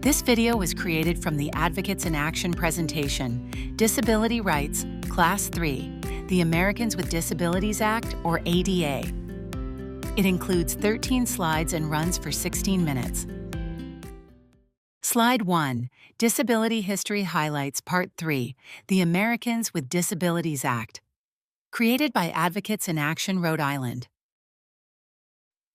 This video was created from the Advocates in Action presentation, Disability Rights, Class 3, the Americans with Disabilities Act, or ADA. It includes 13 slides and runs for 16 minutes. Slide 1, Disability History Highlights Part 3, the Americans with Disabilities Act. Created by Advocates in Action, Rhode Island.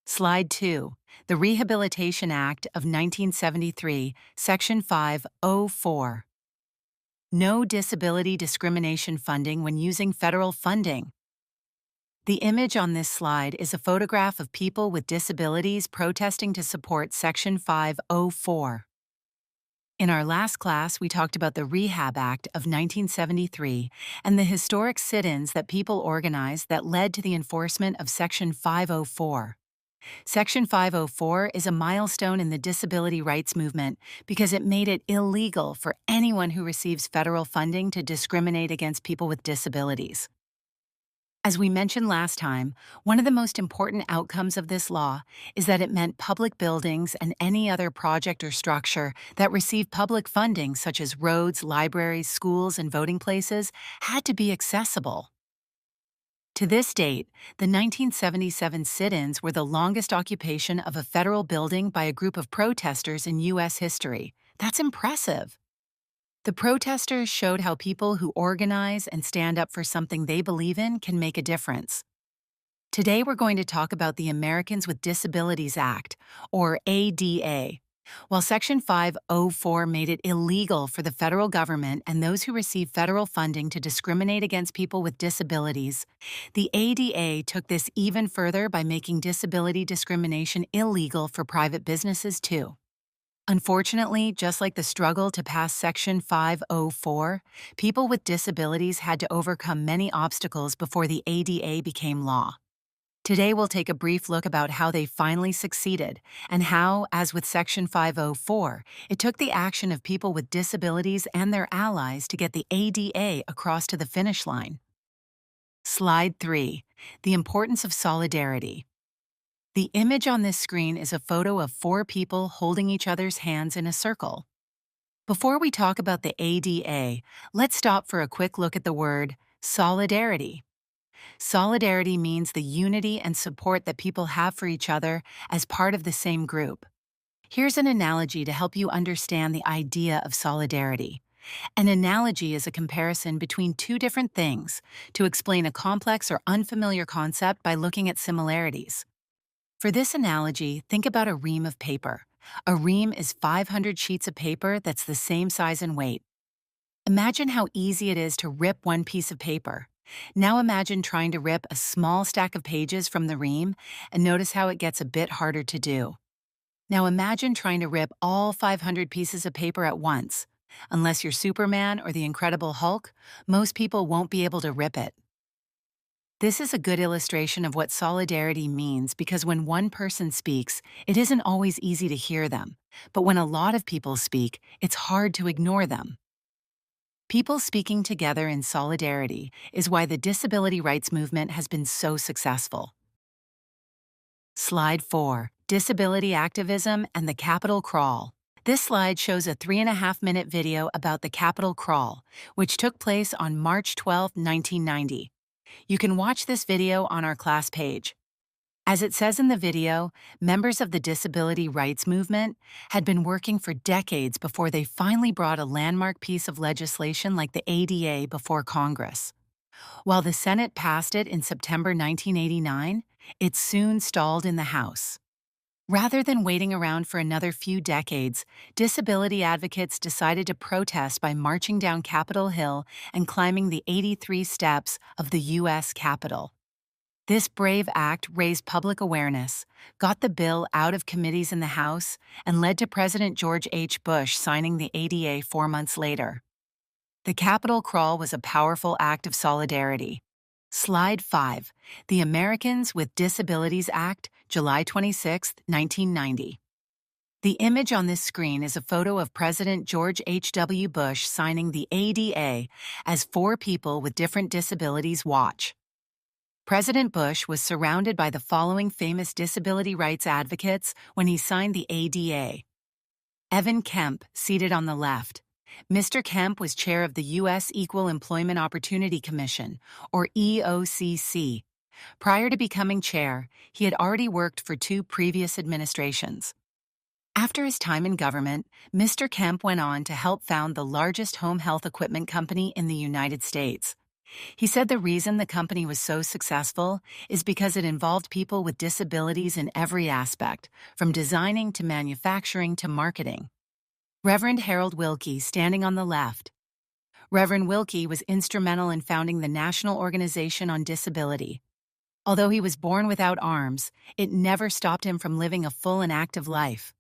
Slide 2, the Rehabilitation Act of 1973, Section 504. No disability discrimination funding when using federal funding. The image on this slide is a photograph of people with disabilities protesting to support Section 504. In our last class, we talked about the Rehab Act of 1973 and the historic sit-ins that people organized that led to the enforcement of Section 504. Section 504 is a milestone in the disability rights movement because it made it illegal for anyone who receives federal funding to discriminate against people with disabilities. As we mentioned last time, one of the most important outcomes of this law is that it meant public buildings and any other project or structure that received public funding, such as roads, libraries, schools, and voting places, had to be accessible. To this date, the 1977 sit-ins were the longest occupation of a federal building by a group of protesters in U.S. history. That's impressive. The protesters showed how people who organize and stand up for something they believe in can make a difference. Today we're going to talk about the Americans with Disabilities Act, or ADA. While Section 504 made it illegal for the federal government and those who receive federal funding to discriminate against people with disabilities, the ADA took this even further by making disability discrimination illegal for private businesses too. Unfortunately, just like the struggle to pass Section 504, people with disabilities had to overcome many obstacles before the ADA became law. Today we'll take a brief look about how they finally succeeded and how, as with Section 504, it took the action of people with disabilities and their allies to get the ADA across to the finish line. Slide 3, the importance of solidarity. The image on this screen is a photo of 4 people holding each other's hands in a circle. Before we talk about the ADA, let's stop for a quick look at the word solidarity. Solidarity means the unity and support that people have for each other as part of the same group. Here's an analogy to help you understand the idea of solidarity. An analogy is a comparison between 2 different things to explain a complex or unfamiliar concept by looking at similarities. For this analogy, think about a ream of paper. A ream is 500 sheets of paper that's the same size and weight. Imagine how easy it is to rip one piece of paper. Now imagine trying to rip a small stack of pages from the ream, and notice how it gets a bit harder to do. Now imagine trying to rip all 500 pieces of paper at once. Unless you're Superman or the Incredible Hulk, most people won't be able to rip it. This is a good illustration of what solidarity means because when one person speaks, it isn't always easy to hear them. But when a lot of people speak, it's hard to ignore them. People speaking together in solidarity is why the disability rights movement has been so successful. Slide 4, Disability Activism and the Capitol Crawl. This slide shows a 3.5-minute video about the Capitol Crawl, which took place on March 12, 1990. You can watch this video on our class page. As it says in the video, members of the disability rights movement had been working for decades before they finally brought a landmark piece of legislation like the ADA before Congress. While the Senate passed it in September 1989, it soon stalled in the House. Rather than waiting around for another few decades, disability advocates decided to protest by marching down Capitol Hill and climbing the 83 steps of the U.S. Capitol. This brave act raised public awareness, got the bill out of committees in the House, and led to President George H. Bush signing the ADA 4 months later. The Capitol Crawl was a powerful act of solidarity. Slide 5, the Americans with Disabilities Act, July 26, 1990. The image on this screen is a photo of President George H.W. Bush signing the ADA as 4 people with different disabilities watch. President Bush was surrounded by the following famous disability rights advocates when he signed the ADA: Evan Kemp, seated on the left. Mr. Kemp was chair of the U.S. Equal Employment Opportunity Commission, or EOCC. Prior to becoming chair, he had already worked for 2 previous administrations. After his time in government, Mr. Kemp went on to help found the largest home health equipment company in the United States. He said the reason the company was so successful is because it involved people with disabilities in every aspect, from designing to manufacturing to marketing. Reverend Harold Wilkie, standing on the left. Reverend Wilkie was instrumental in founding the National Organization on Disability. Although he was born without arms, it never stopped him from living a full and active life.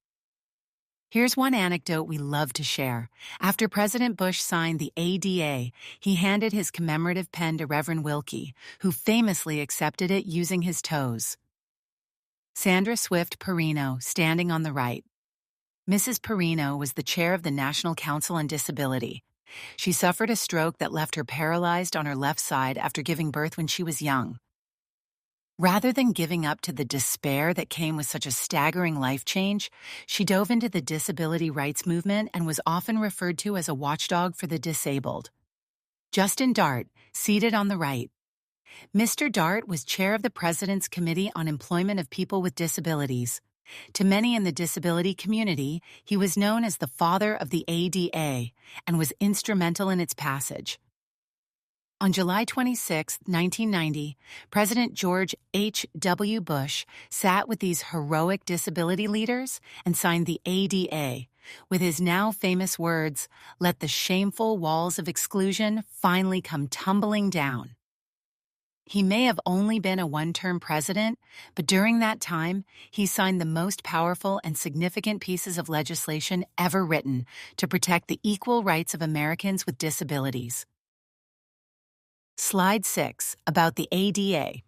Here's one anecdote we love to share. After President Bush signed the ADA, he handed his commemorative pen to Reverend Wilkie, who famously accepted it using his toes. Sandra Swift Perino, standing on the right. Mrs. Perino was the chair of the National Council on Disability. She suffered a stroke that left her paralyzed on her left side after giving birth when she was young. Rather than giving up to the despair that came with such a staggering life change, she dove into the disability rights movement and was often referred to as a watchdog for the disabled. Justin Dart, seated on the right. Mr. Dart was chair of the President's Committee on Employment of People with Disabilities. To many in the disability community, he was known as the father of the ADA and was instrumental in its passage. On July 26, 1990, President George H.W. Bush sat with these heroic disability leaders and signed the ADA, with his now famous words, "Let the shameful walls of exclusion finally come tumbling down." He may have only been a one-term president, but during that time, he signed the most powerful and significant pieces of legislation ever written to protect the equal rights of Americans with disabilities. Slide 6, about the ADA.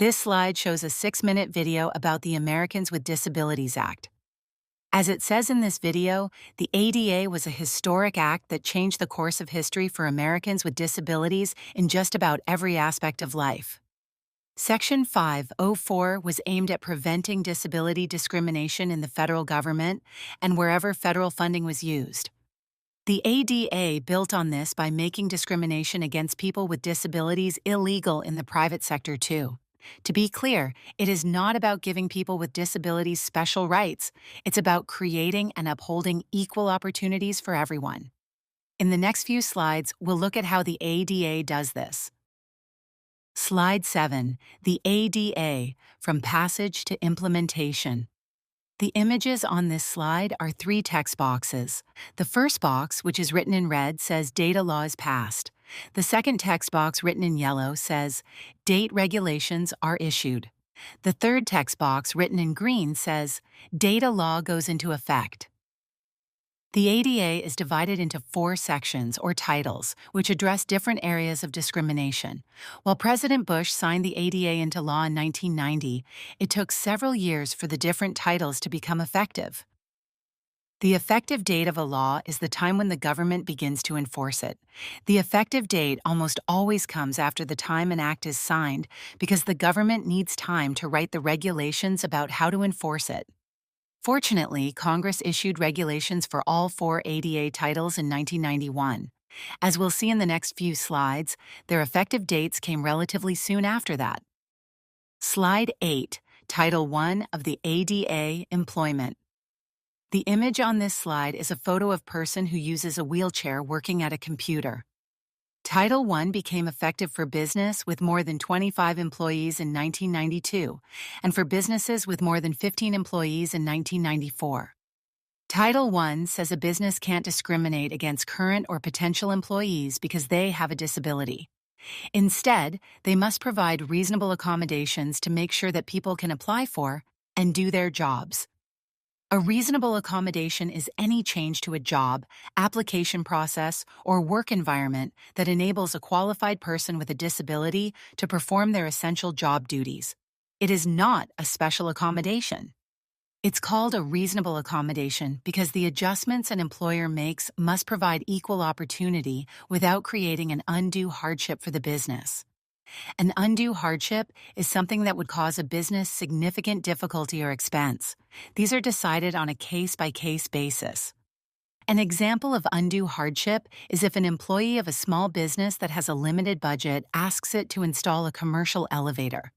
This slide shows a 6-minute video about the Americans with Disabilities Act. As it says in this video, the ADA was a historic act that changed the course of history for Americans with disabilities in just about every aspect of life. Section 504 was aimed at preventing disability discrimination in the federal government and wherever federal funding was used. The ADA built on this by making discrimination against people with disabilities illegal in the private sector too. To be clear, it is not about giving people with disabilities special rights. It's about creating and upholding equal opportunities for everyone. In the next few slides, we'll look at how the ADA does this. Slide 7, the ADA, from passage to implementation. The images on this slide are 3 text boxes. The first box, which is written in red, says Data Law is passed. The second text box, written in yellow, says Date Regulations are issued. The third text box, written in green, says Data Law goes into effect. The ADA is divided into 4 sections, or titles, which address different areas of discrimination. While President Bush signed the ADA into law in 1990, it took several years for the different titles to become effective. The effective date of a law is the time when the government begins to enforce it. The effective date almost always comes after the time an act is signed because the government needs time to write the regulations about how to enforce it. Fortunately, Congress issued regulations for all 4 ADA titles in 1991. As we'll see in the next few slides, their effective dates came relatively soon after that. Slide 8, Title I of the ADA, Employment. The image on this slide is a photo of person who uses a wheelchair working at a computer. Title I became effective for business with more than 25 employees in 1992, and for businesses with more than 15 employees in 1994. Title I says a business can't discriminate against current or potential employees because they have a disability. Instead, they must provide reasonable accommodations to make sure that people can apply for and do their jobs. A reasonable accommodation is any change to a job, application process, or work environment that enables a qualified person with a disability to perform their essential job duties. It is not a special accommodation. It's called a reasonable accommodation because the adjustments an employer makes must provide equal opportunity without creating an undue hardship for the business. An undue hardship is something that would cause a business significant difficulty or expense. These are decided on a case-by-case basis. An example of undue hardship is if an employee of a small business that has a limited budget asks it to install a commercial elevator.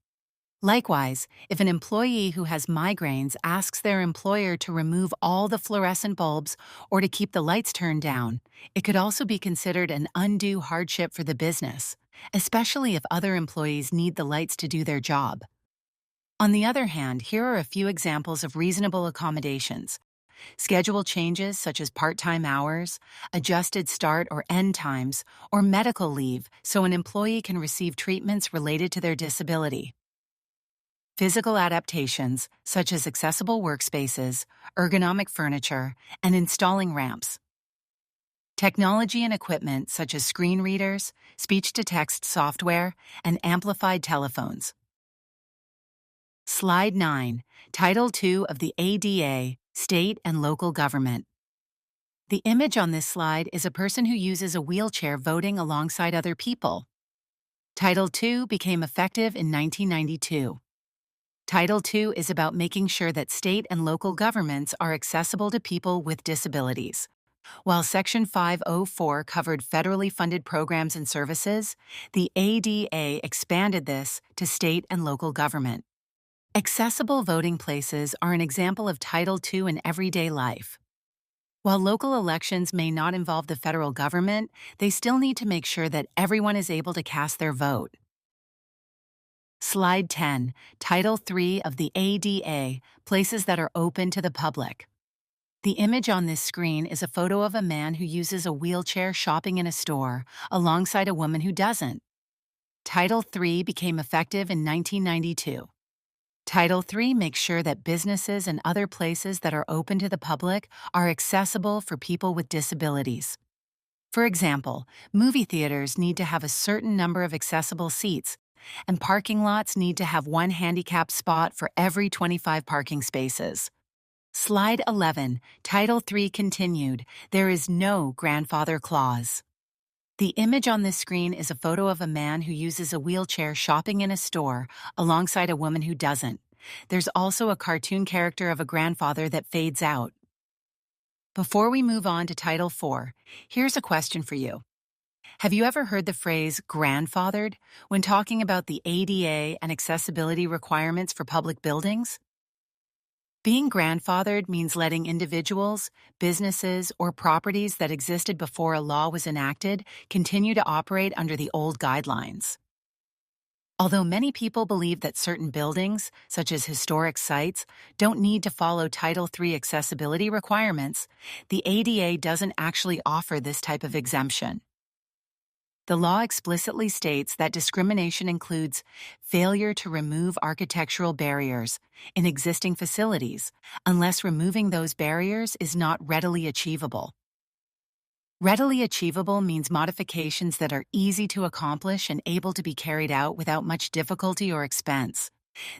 Likewise, if an employee who has migraines asks their employer to remove all the fluorescent bulbs or to keep the lights turned down, it could also be considered an undue hardship for the business, especially if other employees need the lights to do their job. On the other hand, here are a few examples of reasonable accommodations. Schedule changes such as part-time hours, adjusted start or end times, or medical leave so an employee can receive treatments related to their disability. Physical adaptations, such as accessible workspaces, ergonomic furniture, and installing ramps. Technology and equipment such as screen readers, speech-to-text software, and amplified telephones. Slide 9, Title II of the ADA, State and Local Government. The image on this slide is a person who uses a wheelchair voting alongside other people. Title II became effective in 1992. Title II is about making sure that state and local governments are accessible to people with disabilities. While Section 504 covered federally funded programs and services, the ADA expanded this to state and local government. Accessible voting places are an example of Title II in everyday life. While local elections may not involve the federal government, they still need to make sure that everyone is able to cast their vote. Slide 10, Title III of the ADA, Places that are open to the public. The image on this screen is a photo of a man who uses a wheelchair shopping in a store, alongside a woman who doesn't. Title III became effective in 1992. Title III makes sure that businesses and other places that are open to the public are accessible for people with disabilities. For example, movie theaters need to have a certain number of accessible seats, and parking lots need to have one handicapped spot for every 25 parking spaces. Slide 11, Title III continued. There is no grandfather clause. The image on this screen is a photo of a man who uses a wheelchair shopping in a store alongside a woman who doesn't. There's also a cartoon character of a grandfather that fades out. Before we move on to Title IV, here's a question for you. Have you ever heard the phrase grandfathered when talking about the ADA and accessibility requirements for public buildings? Being grandfathered means letting individuals, businesses, or properties that existed before a law was enacted continue to operate under the old guidelines. Although many people believe that certain buildings, such as historic sites, don't need to follow Title III accessibility requirements, the ADA doesn't actually offer this type of exemption. The law explicitly states that discrimination includes failure to remove architectural barriers in existing facilities unless removing those barriers is not readily achievable. Readily achievable means modifications that are easy to accomplish and able to be carried out without much difficulty or expense.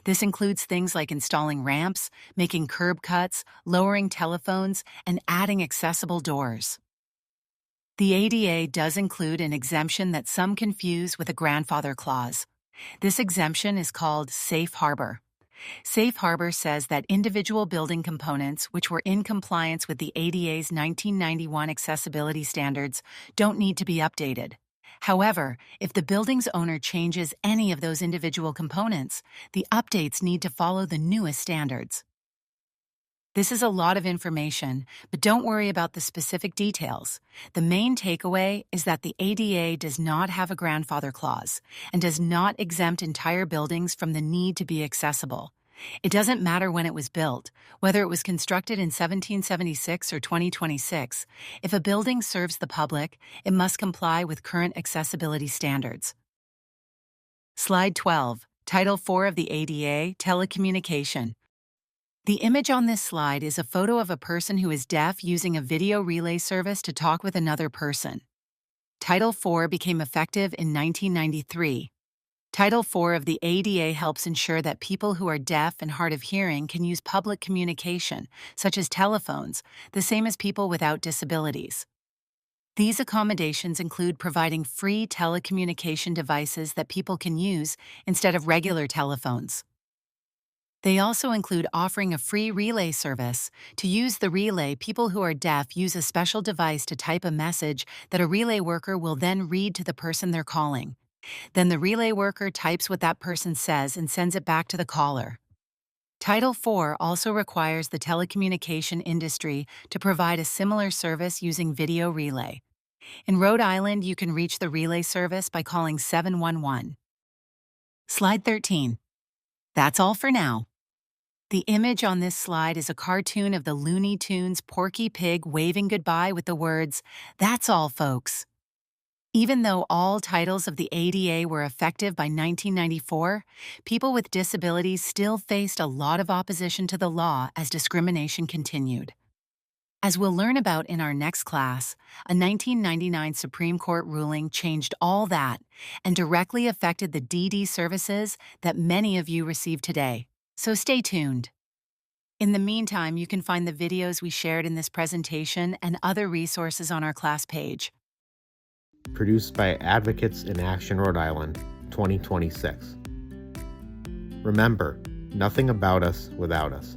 This includes things like installing ramps, making curb cuts, lowering telephones, and adding accessible doors. The ADA does include an exemption that some confuse with a grandfather clause. This exemption is called Safe Harbor. Safe Harbor says that individual building components which were in compliance with the ADA's 1991 accessibility standards don't need to be updated. However, if the building's owner changes any of those individual components, the updates need to follow the newest standards. This is a lot of information, but don't worry about the specific details. The main takeaway is that the ADA does not have a grandfather clause and does not exempt entire buildings from the need to be accessible. It doesn't matter when it was built, whether it was constructed in 1776 or 2026. If a building serves the public, it must comply with current accessibility standards. Slide 12, Title IV of the ADA, Telecommunication. The image on this slide is a photo of a person who is deaf using a video relay service to talk with another person. Title IV became effective in 1993. Title IV of the ADA helps ensure that people who are deaf and hard of hearing can use public communication, such as telephones, the same as people without disabilities. These accommodations include providing free telecommunication devices that people can use instead of regular telephones. They also include offering a free relay service. To use the relay, people who are deaf use a special device to type a message that a relay worker will then read to the person they're calling. Then the relay worker types what that person says and sends it back to the caller. Title IV also requires the telecommunication industry to provide a similar service using video relay. In Rhode Island, you can reach the relay service by calling 711. Slide 13. That's all for now. The image on this slide is a cartoon of the Looney Tunes Porky Pig waving goodbye with the words, "That's all, folks." Even though all titles of the ADA were effective by 1994, people with disabilities still faced a lot of opposition to the law as discrimination continued. As we'll learn about in our next class, a 1999 Supreme Court ruling changed all that and directly affected the DD services that many of you receive today. So stay tuned. In the meantime, you can find the videos we shared in this presentation and other resources on our class page. Produced by Advocates in Action Rhode Island, 2026. Remember, nothing about us without us.